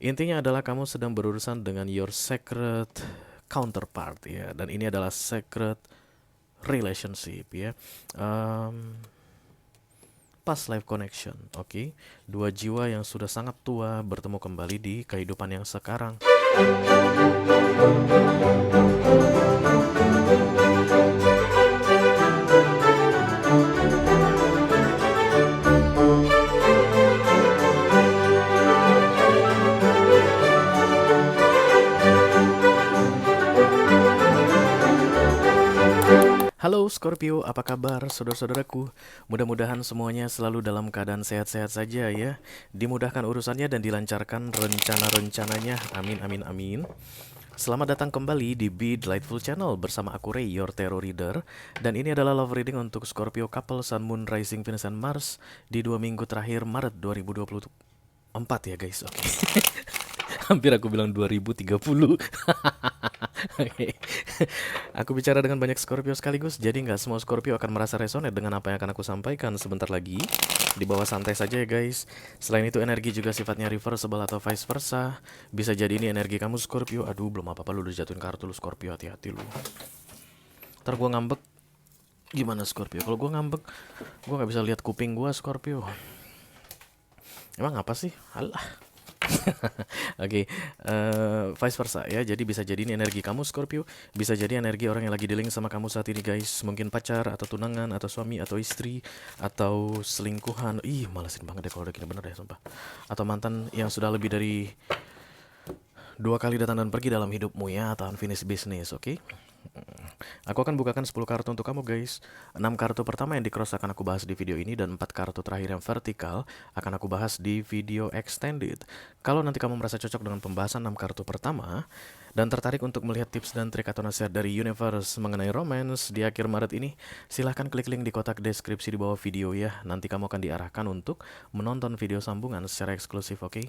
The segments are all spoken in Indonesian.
Intinya adalah kamu sedang berurusan dengan your sacred counterpart ya, dan ini adalah sacred relationship ya. Um, Past life connection, oke. Dua jiwa yang sudah sangat tua bertemu kembali di kehidupan yang sekarang. Halo Scorpio, apa kabar saudara-saudaraku? Mudah-mudahan semuanya selalu dalam keadaan sehat-sehat saja ya. Dimudahkan urusannya dan dilancarkan rencana-rencananya. Amin, amin, amin. Selamat datang kembali di Be Delightful Channel bersama aku Ray, your tarot reader. Dan ini adalah love reading untuk Scorpio couple Sun, Moon, Rising, Venus, and Mars di 2 minggu terakhir Maret 2024 ya guys. Oke. Hampir aku bilang 2030. Oke. Aku bicara dengan banyak Scorpio sekaligus, jadi nggak semua Scorpio akan merasa resonate dengan apa yang akan aku sampaikan sebentar lagi. Di bawah santai saja ya guys. Selain itu energi juga sifatnya reversible atau vice versa. Bisa jadi ini energi kamu Scorpio. Aduh belum apa-apa lu udah jatuhin kartu lu Scorpio, hati-hati lu. Ntar gua ngambek gimana Scorpio? Kalau gua ngambek, gua nggak bisa lihat kuping gua Scorpio. Emang apa sih? Alah. Oke, vice versa ya. Jadi bisa jadi ini energi kamu Scorpio, bisa jadi energi orang yang lagi dealing sama kamu saat ini guys. Mungkin pacar atau tunangan atau suami atau istri atau selingkuhan. Ih, malesin banget deh kalau udah gini bener deh sumpah. Atau mantan yang sudah lebih dari 2 kali datang dan pergi dalam hidupmu ya, atau unfinished business, oke? Aku akan bukakan 10 kartu untuk kamu guys. 6 kartu pertama yang di cross akan aku bahas di video ini, dan 4 kartu terakhir yang vertikal akan aku bahas di video extended. Kalau nanti kamu merasa cocok dengan pembahasan 6 kartu pertama dan tertarik untuk melihat tips dan trik atau nasihat dari universe mengenai romance di akhir Maret ini, silahkan klik link di kotak deskripsi di bawah video ya. Nanti kamu akan diarahkan untuk menonton video sambungan secara eksklusif, oke?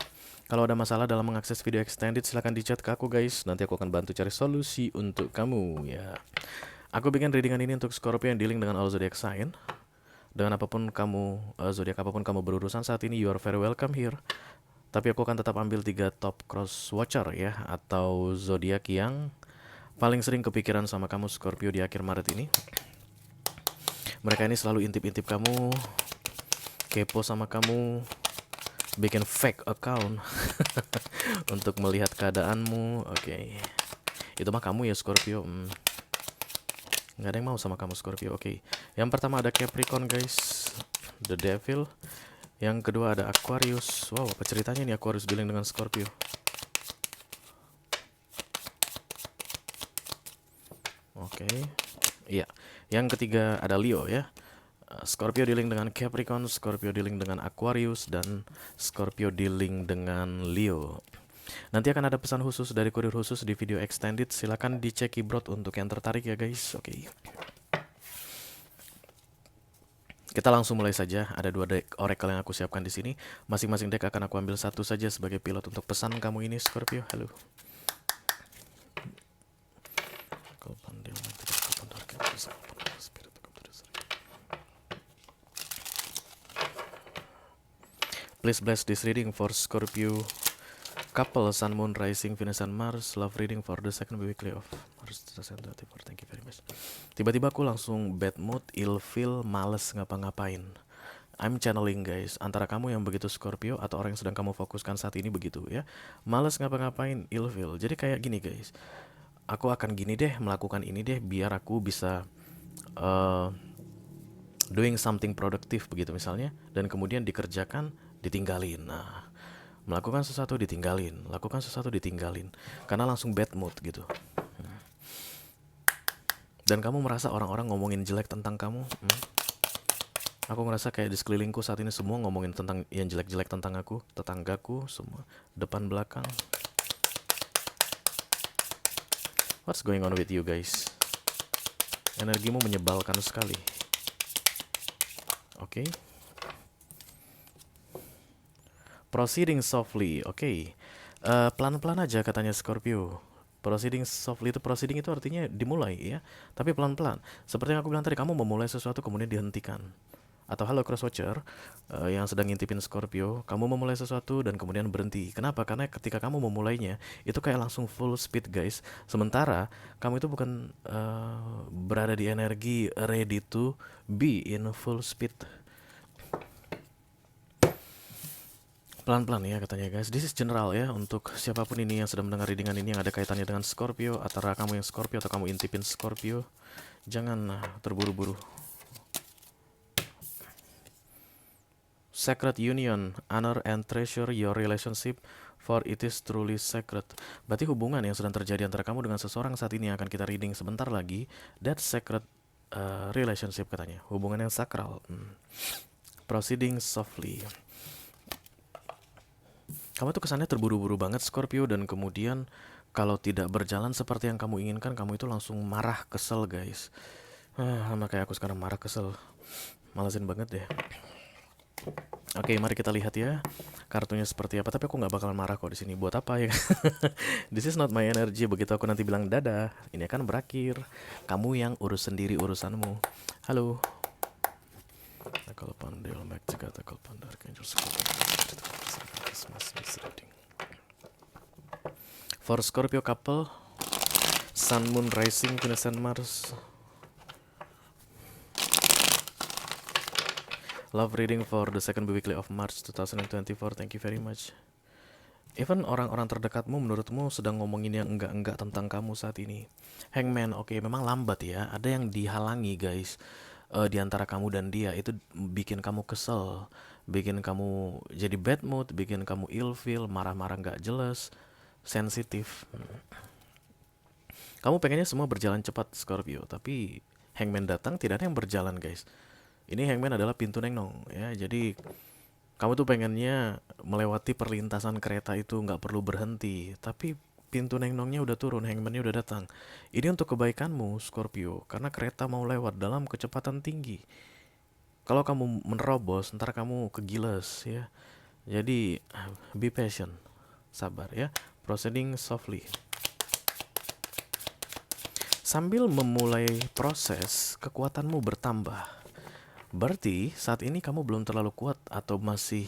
Kalau ada masalah dalam mengakses video extended, silahkan di chat ke aku guys. Nanti aku akan bantu cari solusi untuk kamu ya. Aku bikin readingan ini untuk Scorpio yang dealing dengan all zodiac sign. Dengan apapun kamu, zodiak apapun kamu berurusan saat ini, you are very welcome here. Tapi aku akan tetap ambil 3 top cross watcher ya, atau zodiak yang paling sering kepikiran sama kamu Scorpio di akhir Maret ini. Mereka ini selalu intip-intip kamu, kepo sama kamu, bikin fake account untuk melihat keadaanmu. Oke. Itu mah kamu ya Scorpio. Nggak ada yang mau sama kamu Scorpio. Oke. Yang pertama ada Capricorn guys, The Devil. Yang kedua ada Aquarius. Wow, apa ceritanya nih Aquarius dealing dengan Scorpio? Oke. Iya. Yang ketiga ada Leo ya. Scorpio dealing dengan Capricorn, Scorpio dealing dengan Aquarius, dan Scorpio dealing dengan Leo. Nanti akan ada pesan khusus dari kurir khusus di video extended. Silakan dicek keyboard untuk yang tertarik ya guys. Oke. Kita langsung mulai saja. Ada 2 deck oracle yang aku siapkan di sini. Masing-masing deck akan aku ambil satu saja sebagai pilot untuk pesan kamu ini Scorpio. Halo. Please bless this reading for Scorpio couple Sun, Moon, Rising, Venus, and Mars. Love reading for the second weekly of Mars 2024. Thank you very much. Tiba-tiba aku langsung bad mood, ill feel, males ngapa-ngapain. I'm channeling guys. Antara kamu yang begitu Scorpio atau orang yang sedang kamu fokuskan saat ini begitu ya. Males ngapa-ngapain, ill feel. Jadi kayak gini guys. Aku akan gini deh, melakukan ini deh biar aku bisa doing something produktif begitu misalnya, dan kemudian dikerjakan, ditinggalin. Nah, melakukan sesuatu ditinggalin, lakukan sesuatu ditinggalin, karena langsung bad mood gitu. Dan kamu merasa orang-orang ngomongin jelek tentang kamu. Aku ngerasa kayak di sekelilingku saat ini semua ngomongin tentang yang jelek-jelek tentang aku, tetanggaku semua, depan belakang. What's going on with you guys? Energimu menyebalkan sekali. Oke. Proceeding softly, oke. Pelan-pelan aja katanya Scorpio. Proceeding softly itu, proceeding itu artinya dimulai ya, tapi pelan-pelan. Seperti yang aku bilang tadi, kamu memulai sesuatu kemudian dihentikan. atau halo crosswatcher yang sedang ngintipin Scorpio, kamu memulai sesuatu dan kemudian berhenti. Kenapa? Karena ketika kamu memulainya itu kayak langsung full speed guys. Sementara kamu itu bukan berada di energi ready to be in full speed. Pelan-pelan ya katanya guys. This is general ya untuk siapapun ini yang sedang mendengar readingan ini yang ada kaitannya dengan Scorpio, antara kamu yang Scorpio atau kamu intipin Scorpio. Jangan terburu-buru. Sacred union, honor and treasure your relationship, for it is truly sacred. Berarti hubungan yang sedang terjadi antara kamu dengan seseorang saat ini yang akan kita reading sebentar lagi, that sacred relationship katanya, hubungan yang sakral. Proceeding softly. Kamu tuh kesannya terburu-buru banget Scorpio, dan kemudian kalau tidak berjalan seperti yang kamu inginkan, kamu itu langsung marah, kesel guys. Sama kayak aku sekarang, marah, kesel, malesin banget deh. Oke, mari kita lihat ya kartunya seperti apa. Tapi aku nggak bakalan marah kok di sini. Buat apa ya? This is not my energy. Begitu aku nanti bilang dadah, ini akan berakhir. Kamu yang urus sendiri urusanmu. Halo. Takal pandel, Mexico, takal pandar, for Scorpio couple, Sun, Moon, Rising, Venus and Mars. Love reading for the second weekly of March 2024. Thank you very much. Even orang-orang terdekatmu menurutmu sedang ngomongin yang enggak-enggak tentang kamu saat ini. Hangman, oke, memang lambat ya. Ada yang dihalangi guys. Di antara kamu dan dia itu bikin kamu kesel, bikin kamu jadi bad mood, bikin kamu ilfeel, marah-marah nggak jelas, sensitif. Kamu pengennya semua berjalan cepat Scorpio, tapi Hangman datang tidak ada yang berjalan guys. Ini Hangman adalah pintu nengnong ya, jadi kamu tuh pengennya melewati perlintasan kereta itu nggak perlu berhenti, tapi pintu nengnongnya udah turun, Hangman-nya udah datang. Ini untuk kebaikanmu Scorpio, karena kereta mau lewat dalam kecepatan tinggi. Kalau kamu menerobos, ntar kamu kegiles ya. Jadi be patient, sabar ya. Proceeding softly. Sambil memulai proses, kekuatanmu bertambah. Berarti saat ini kamu belum terlalu kuat atau masih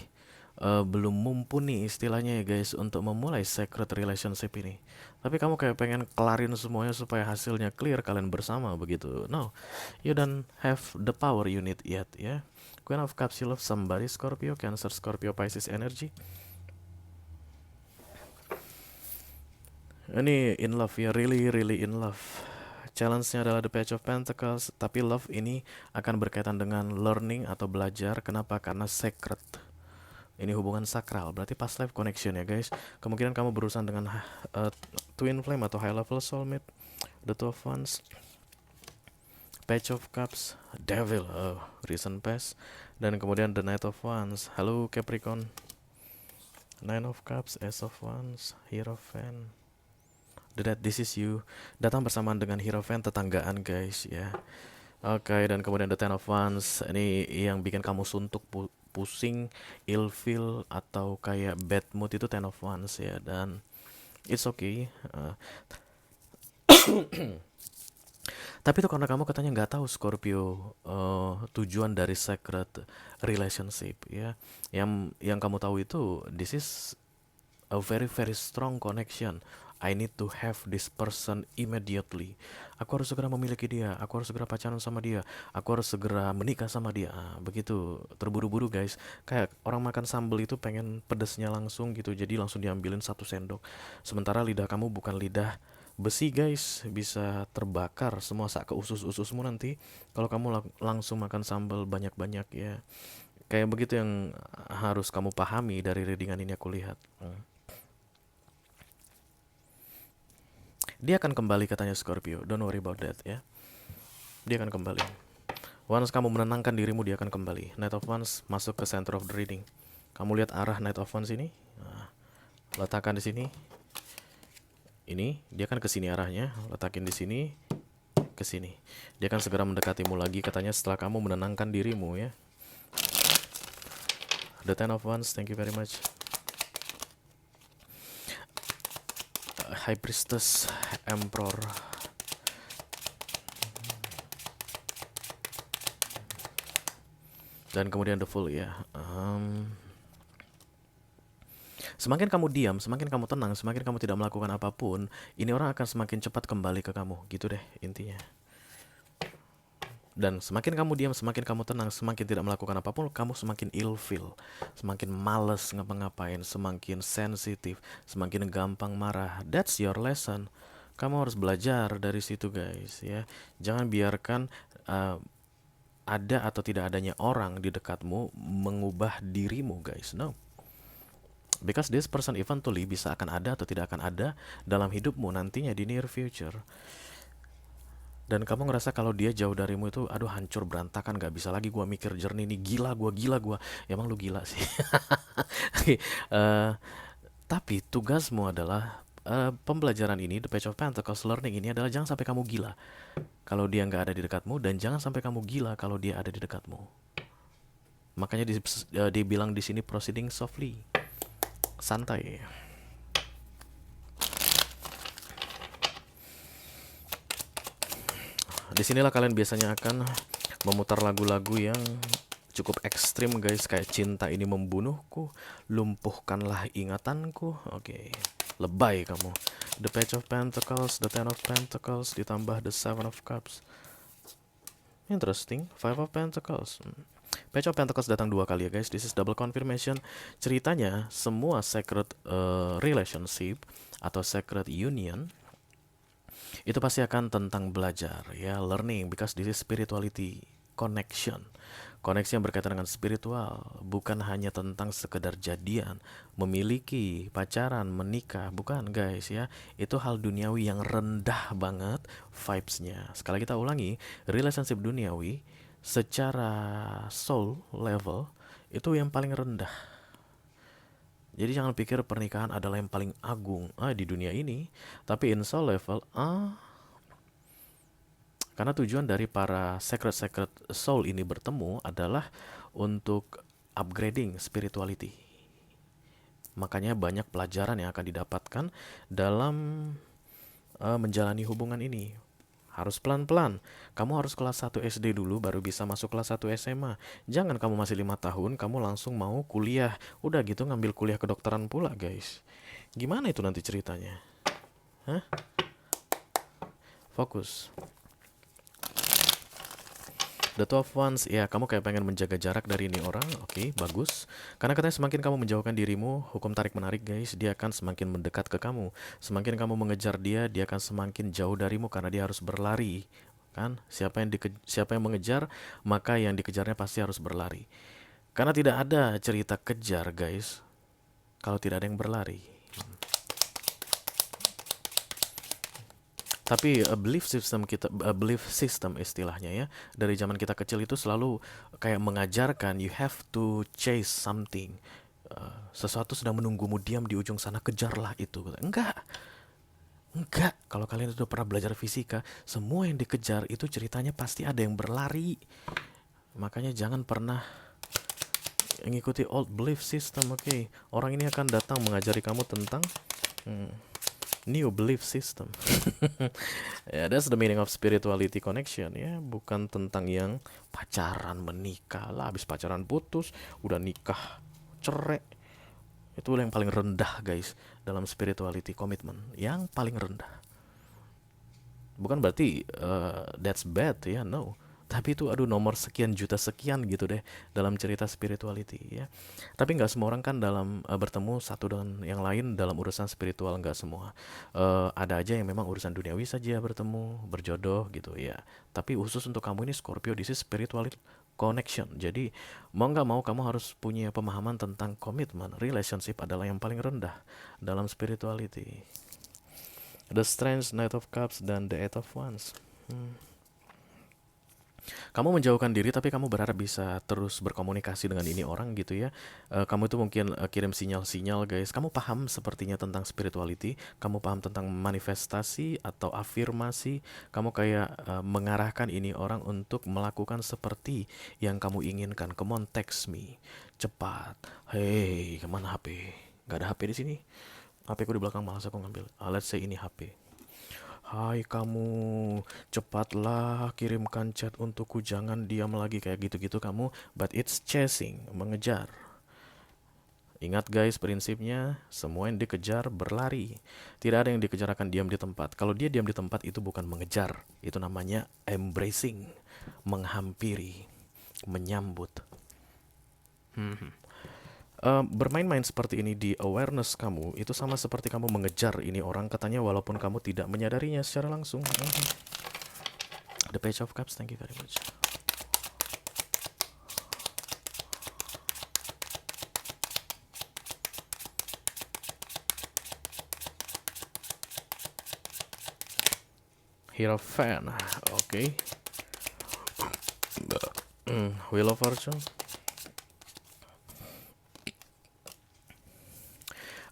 belum mumpuni istilahnya ya guys untuk memulai sacred relationship ini. Tapi kamu kayak pengen kelarin semuanya supaya hasilnya clear kalian bersama begitu. No, you don't have the power you need yet ya. Queen of Cups, you love somebody Scorpio, Cancer, Scorpio, Pisces energy. Ini in love ya, really in love. Challenge-nya adalah the Page of Pentacles, tapi love ini akan berkaitan dengan learning atau belajar. Kenapa? Karena sacred. Ini hubungan sakral, berarti past life connection ya guys. Kemungkinan kamu berurusan dengan twin flame atau high level soulmate. The Two of Wands, Page of Cups, Devil, recent past, dan kemudian the Knight of Wands. Halo Capricorn. Nine of Cups, Ace of Wands, Hierophant. That this is you. Datang bersamaan dengan Hierophant, tetanggaan guys ya. Oke, dan kemudian the Ten of Wands. Ini yang bikin kamu suntuk, pusing, ilfeel, atau kayak bad mood itu Ten of Wands ya. Dan it's okay. Tapi itu karena kamu katanya nggak tahu Scorpio tujuan dari sacred relationship ya. Yang kamu tahu itu this is a very strong connection. I need to have this person immediately. Aku harus segera memiliki dia. Aku harus segera pacaran sama dia. Aku harus segera menikah sama dia. Begitu terburu-buru guys. Kayak orang makan sambal itu pengen pedesnya langsung gitu. Jadi langsung diambilin 1 sendok. Sementara lidah kamu bukan lidah besi guys. Bisa terbakar semua sak ke usus-ususmu nanti kalau kamu langsung makan sambal banyak-banyak ya. Kayak begitu yang harus kamu pahami dari readingan ini aku lihat. Dia akan kembali katanya Scorpio. Don't worry about that ya. Dia akan kembali. Once kamu menenangkan dirimu, dia akan kembali. Knight of Wands masuk ke center of the reading. Kamu lihat arah Knight of Wands ini? Nah, letakkan di sini. Ini dia akan ke sini arahnya. Letakin di sini, ke sini. Dia akan segera mendekatimu lagi katanya setelah kamu menenangkan dirimu ya. The Ten of Wands, thank you very much. High Priestess, Emperor. Dan kemudian the Fool ya. Semakin kamu diam, semakin kamu tenang, semakin kamu tidak melakukan apapun, ini orang akan semakin cepat kembali ke kamu. Gitu deh intinya. Dan semakin kamu diam, semakin kamu tenang, semakin tidak melakukan apapun, kamu semakin ilfeel, semakin males ngapa-ngapain, semakin sensitif, semakin gampang marah. That's your lesson. Kamu harus belajar dari situ guys ya. Jangan biarkan ada atau tidak adanya orang di dekatmu mengubah dirimu guys. No. Because this person eventually bisa akan ada atau tidak akan ada dalam hidupmu nantinya di near future. Dan kamu ngerasa kalau dia jauh darimu itu, aduh hancur berantakan, gak bisa lagi gua mikir jernih nih, gila gua. Ya emang lu gila sih. Oke, tapi tugasmu adalah pembelajaran ini, The Page of Pentacles, learning ini adalah jangan sampai kamu gila kalau dia nggak ada di dekatmu, dan jangan sampai kamu gila kalau dia ada di dekatmu. Makanya dibilang di sini proceeding softly, santai. Disinilah kalian biasanya akan memutar lagu-lagu yang cukup ekstrim guys, kayak cinta ini membunuhku, lumpuhkanlah ingatanku. Oke, lebay kamu. The Page of Pentacles, The Ten of Pentacles, ditambah The Seven of Cups. Interesting. Five of Pentacles. Page of Pentacles datang 2 kali ya guys. This is double confirmation. Ceritanya semua sacred relationship atau sacred union itu pasti akan tentang belajar ya, learning, because this is spirituality connection. Koneksi yang berkaitan dengan spiritual, bukan hanya tentang sekedar jadian, memiliki, pacaran, menikah, bukan guys ya. Itu hal duniawi yang rendah banget vibes-nya. Sekali kita ulangi, relationship duniawi secara soul level itu yang paling rendah. Jadi jangan pikir pernikahan adalah yang paling agung di dunia ini, tapi in soul level karena tujuan dari para sacred soul ini bertemu adalah untuk upgrading spirituality. Makanya banyak pelajaran yang akan didapatkan dalam menjalani hubungan ini. Harus pelan-pelan. Kamu harus kelas 1 SD dulu baru bisa masuk kelas 1 SMA. Jangan kamu masih 5 tahun, kamu langsung mau kuliah. Udah gitu ngambil kuliah kedokteran pula guys. Gimana itu nanti ceritanya? Hah? Fokus. The Two of Wands, ya kamu kayak pengen menjaga jarak dari ini orang. Oke, bagus. Karena katanya semakin kamu menjauhkan dirimu, hukum tarik menarik guys, dia akan semakin mendekat ke kamu. Semakin kamu mengejar dia, dia akan semakin jauh darimu karena dia harus berlari. Kan? Siapa yang mengejar, maka yang dikejarnya pasti harus berlari. Karena tidak ada cerita kejar guys kalau tidak ada yang berlari. Tapi belief system istilahnya ya, dari zaman kita kecil itu selalu kayak mengajarkan you have to chase something. Sesuatu sedang menunggumu, diam di ujung sana, kejarlah itu. Enggak. Kalau kalian sudah pernah belajar fisika, semua yang dikejar itu ceritanya pasti ada yang berlari. Makanya jangan pernah mengikuti old belief system. Oke. Orang ini akan datang mengajari kamu tentang new belief system. Yeah, that's the meaning of spirituality connection ya, bukan tentang yang pacaran menikah lah, habis pacaran putus, udah nikah cerai. Itu yang paling rendah guys dalam spirituality commitment, yang paling rendah. Bukan berarti that's bad ya, no. Tapi itu aduh nomor sekian juta sekian gitu deh dalam cerita spirituality ya. Tapi nggak semua orang kan dalam bertemu satu dengan yang lain dalam urusan spiritual, nggak semua. Ada aja yang memang urusan duniawi saja bertemu, berjodoh gitu ya. Tapi khusus untuk kamu ini Scorpio, this is spiritual connection. Jadi mau nggak mau kamu harus punya pemahaman tentang komitmen. Relationship adalah yang paling rendah dalam spirituality. The Strength, Knight of Cups, dan The Eight of Wands. Kamu menjauhkan diri tapi kamu berharap bisa terus berkomunikasi dengan ini orang gitu ya. Kamu itu mungkin kirim sinyal-sinyal guys. Kamu paham sepertinya tentang spirituality, kamu paham tentang manifestasi atau afirmasi. Kamu kayak mengarahkan ini orang untuk melakukan seperti yang kamu inginkan. Come on, text me cepat. Hey, kemana HP? Gak ada HP di sini. HP ku di belakang, malas aku ngambil. Let's say ini HP. Hai kamu, cepatlah kirimkan chat untukku, jangan diam lagi kayak gitu-gitu kamu. But it's chasing, mengejar. Ingat guys, prinsipnya semua yang dikejar berlari. Tidak ada yang dikejar akan diam di tempat. Kalau dia diam di tempat itu bukan mengejar, itu namanya embracing, menghampiri, menyambut. Bermain-main seperti ini di awareness kamu itu sama seperti kamu mengejar ini orang katanya walaupun kamu tidak menyadarinya secara langsung. The Page of Cups, thank you very much. Hierophant, oke. Wheel of Fortune.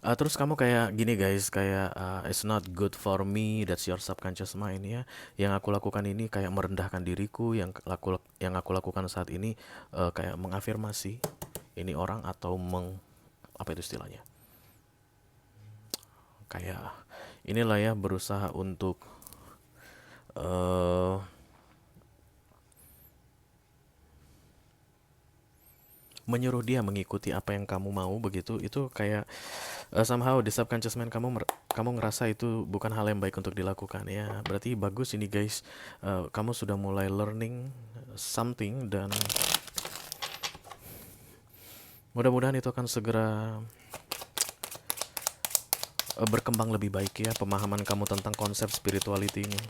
Terus kamu kayak gini guys, kayak it's not good for me, that's your subconscious mind ya. Yang aku lakukan ini kayak merendahkan diriku, yang aku lakukan saat ini kayak mengafirmasi ini orang atau apa itu istilahnya? Kayak inilah ya berusaha untuk eh menyuruh dia mengikuti apa yang kamu mau begitu. Itu kayak somehow di subconscious mind kamu ngerasa itu bukan hal yang baik untuk dilakukan ya. Berarti bagus ini guys. Kamu sudah mulai learning something dan mudah-mudahan itu akan segera berkembang lebih baik ya pemahaman kamu tentang konsep spirituality ini.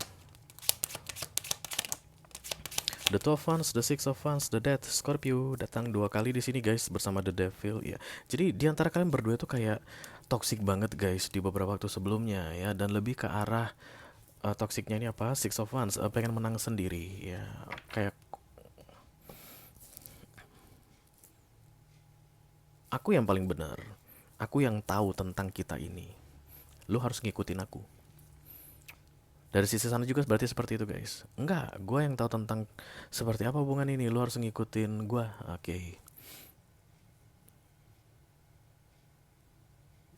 The Two of Wands, The Six of Wands, The Death, Scorpio datang 2 kali di sini guys bersama The Devil ya. Jadi di antara kalian berdua tuh kayak toxic banget guys di beberapa waktu sebelumnya ya, dan lebih ke arah toksiknya ini apa? Six of Wands, pengen menang sendiri ya. Kayak aku yang paling benar. Aku yang tahu tentang kita ini. Lu harus ngikutin aku. Dari sisi sana juga berarti seperti itu guys. Enggak, gue yang tahu tentang seperti apa hubungan ini. Lu harus ngikutin gue. Oke.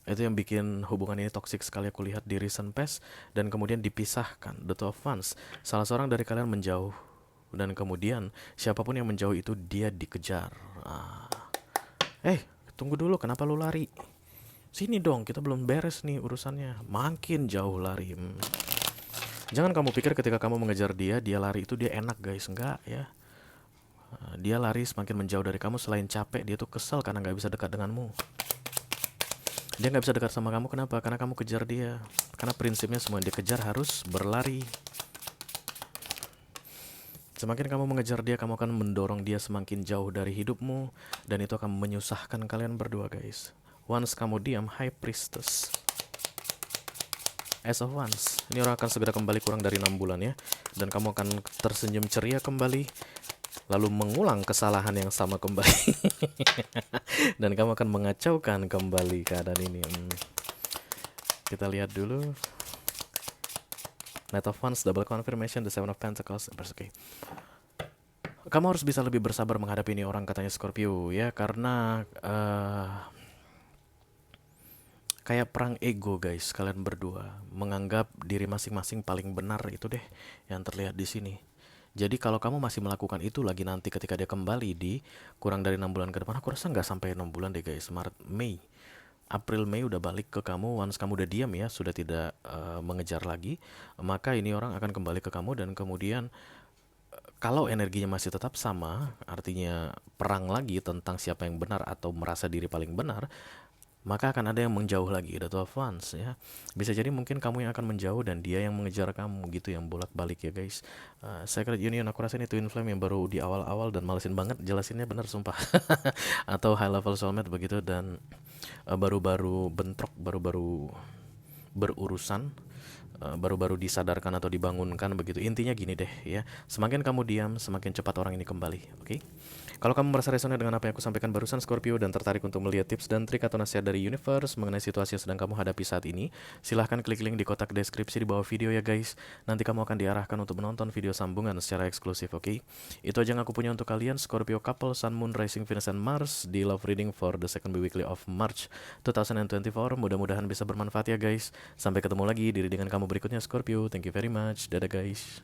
Itu yang bikin hubungan ini toksik sekali aku lihat di recent past. Dan kemudian dipisahkan. The Two of Wands. Salah seorang dari kalian menjauh. Dan kemudian siapapun yang menjauh itu dia dikejar. Tunggu dulu, kenapa lu lari? Sini dong, kita belum beres nih urusannya. Makin jauh lari. Jangan kamu pikir ketika kamu mengejar dia, dia lari itu dia enak guys. Enggak ya. Dia lari semakin menjauh dari kamu. Selain capek, dia tuh kesel karena gak bisa dekat denganmu. Dia gak bisa dekat sama kamu, kenapa? Karena kamu kejar dia. Karena prinsipnya semua yang dikejar harus berlari. Semakin kamu mengejar dia, kamu akan mendorong dia semakin jauh dari hidupmu. Dan itu akan menyusahkan kalian berdua guys. Once kamu diam, High Priestess, As of Wands, ini orang akan segera kembali kurang dari 6 bulan ya. Dan kamu akan tersenyum ceria kembali, lalu mengulang kesalahan yang sama kembali. Dan kamu akan mengacaukan kembali keadaan ini. Kita lihat dulu. Knight of Wands, Double Confirmation, The Seven of Pentacles. Oke. Kamu harus bisa lebih bersabar menghadapi ini orang katanya Scorpio ya. Karena kayak perang ego guys, kalian berdua menganggap diri masing-masing paling benar, itu deh yang terlihat di sini. Jadi kalau kamu masih melakukan itu lagi nanti ketika dia kembali di kurang dari 6 bulan ke depan, aku rasa nggak sampai 6 bulan deh guys, Maret, Mei, April, Mei udah balik ke kamu. Once kamu udah diam ya, sudah tidak mengejar lagi, maka ini orang akan kembali ke kamu. Dan kemudian kalau energinya masih tetap sama, artinya perang lagi tentang siapa yang benar atau merasa diri paling benar, maka akan ada yang menjauh lagi, The Two of Wands ya. Bisa jadi mungkin kamu yang akan menjauh dan dia yang mengejar kamu gitu, yang bolak-balik ya guys. Sacred Union, aku rasa ini Twin Flame yang baru di awal-awal dan malesin banget jelasinnya, bener sumpah. Atau High Level Soulmate begitu, dan baru-baru bentrok, baru-baru berurusan, baru-baru disadarkan atau dibangunkan begitu. Intinya gini deh ya, semakin kamu diam, semakin cepat orang ini kembali. Oke? Kalau kamu merasa resonate dengan apa yang aku sampaikan barusan Scorpio, dan tertarik untuk melihat tips dan trik atau nasihat dari universe mengenai situasi yang sedang kamu hadapi saat ini, silahkan klik link di kotak deskripsi di bawah video ya guys. Nanti kamu akan diarahkan untuk menonton video sambungan secara eksklusif, oke? Itu aja yang aku punya untuk kalian, Scorpio couple, Sun, Moon, Rising, Venus, and Mars di Love Reading for the second weekly of March 2024. Mudah-mudahan bisa bermanfaat ya guys. Sampai ketemu lagi di readingan kamu berikutnya Scorpio. Thank you very much. Dadah guys.